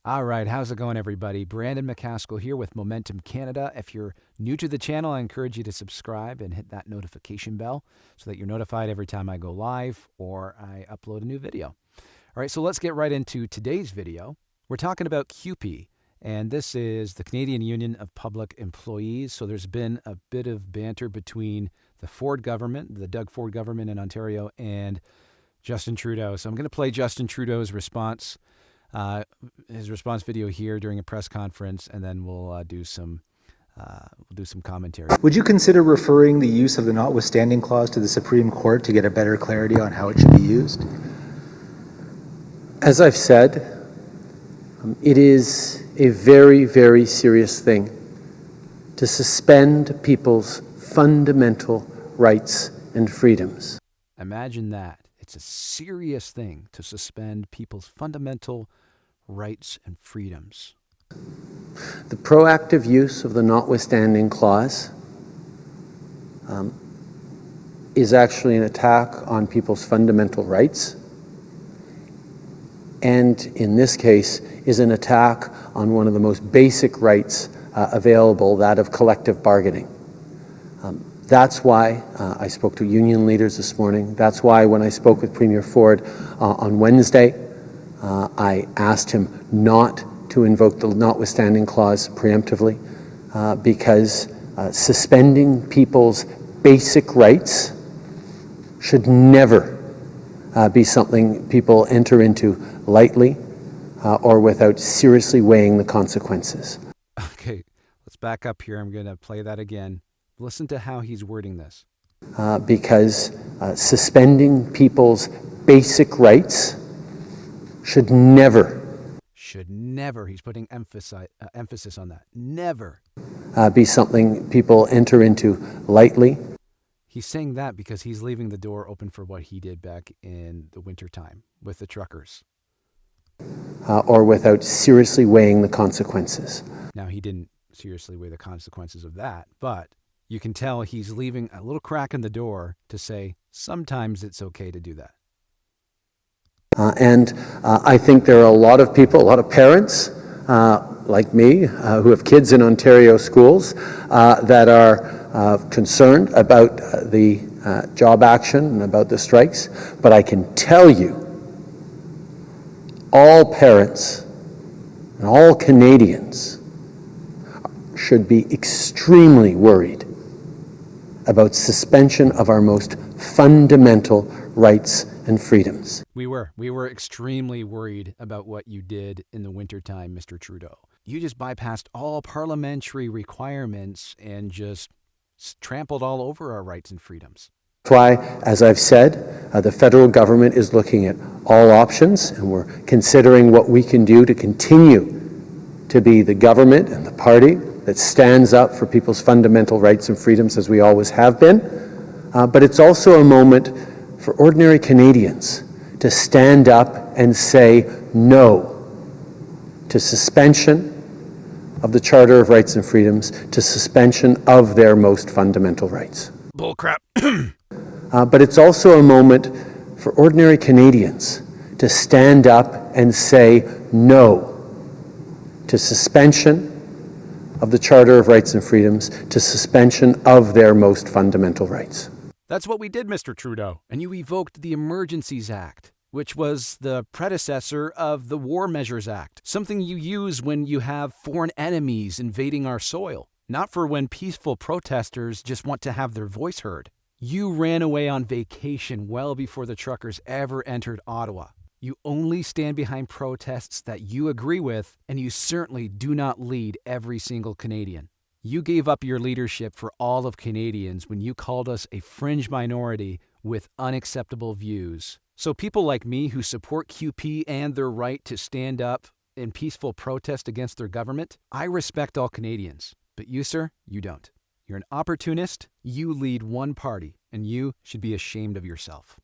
All right, how's it going, everybody? Brandon McCaskill here with Momentum Canada. If you're new to the channel, I encourage you to subscribe and hit that notification bell so that you're notified every time I go live or I upload a new video. All right, so let's get right into today's video. We're talking about CUPE, and this is the Canadian Union of Public Employees. So there's been a bit of banter between the Ford government, the Doug Ford government in Ontario, and Justin Trudeau. So I'm going to play Justin Trudeau's response. His response video here during a press conference, and then we'll do some commentary. Would you consider referring the use of the notwithstanding clause to the Supreme Court to get a better clarity on how it should be used? As I've said, it is a very, very serious thing to suspend people's fundamental rights and freedoms. Imagine that. It's a serious thing to suspend people's fundamental rights and freedoms. The proactive use of the notwithstanding clause is actually an attack on people's fundamental rights, and in this case is an attack on one of the most basic rights available, that of collective bargaining. That's why I spoke to union leaders this morning. That's why when I spoke with Premier Ford on Wednesday, I asked him not to invoke the notwithstanding clause preemptively because suspending people's basic rights should never be something people enter into lightly or without seriously weighing the consequences. Okay, let's back up here. I'm going to play that again. Listen to how he's wording this. Because suspending people's basic rights should never, he's putting emphasis on that, never be something people enter into lightly. He's saying that because he's leaving the door open for what he did back in the wintertime with the truckers. Or without seriously weighing the consequences. Now, he didn't seriously weigh the consequences of that, but you can tell he's leaving a little crack in the door to say sometimes it's okay to do that. And I think there are a lot of people, a lot of parents like me who have kids in Ontario schools that are concerned about the job action and about the strikes. But I can tell you, all parents and all Canadians should be extremely worried about suspension of our most fundamental rights and freedoms. We were extremely worried about what you did in the wintertime, Mr. Trudeau. You just bypassed all parliamentary requirements and just trampled all over our rights and freedoms. That's why, as I've said, the federal government is looking at all options, and we're considering what we can do to continue to be the government and the party that stands up for people's fundamental rights and freedoms, as we always have been. But it's also a moment for ordinary Canadians to stand up and say no to suspension of the Charter of Rights and Freedoms, to suspension of their most fundamental rights. Bullcrap. But it's also a moment for ordinary Canadians to stand up and say no to suspension of the Charter of Rights and Freedoms, to suspension of their most fundamental rights. That's what we did, Mr. Trudeau. And you evoked the Emergencies Act, which was the predecessor of the War Measures Act, something you use when you have foreign enemies invading our soil, not for when peaceful protesters just want to have their voice heard. You ran away on vacation well before the truckers ever entered Ottawa. You only stand behind protests that you agree with, and you certainly do not lead every single Canadian. You gave up your leadership for all of Canadians when you called us a fringe minority with unacceptable views. So people like me who support CUPE and their right to stand up in peaceful protest against their government, I respect all Canadians. But you, sir, you don't. You're an opportunist, you lead one party, and you should be ashamed of yourself.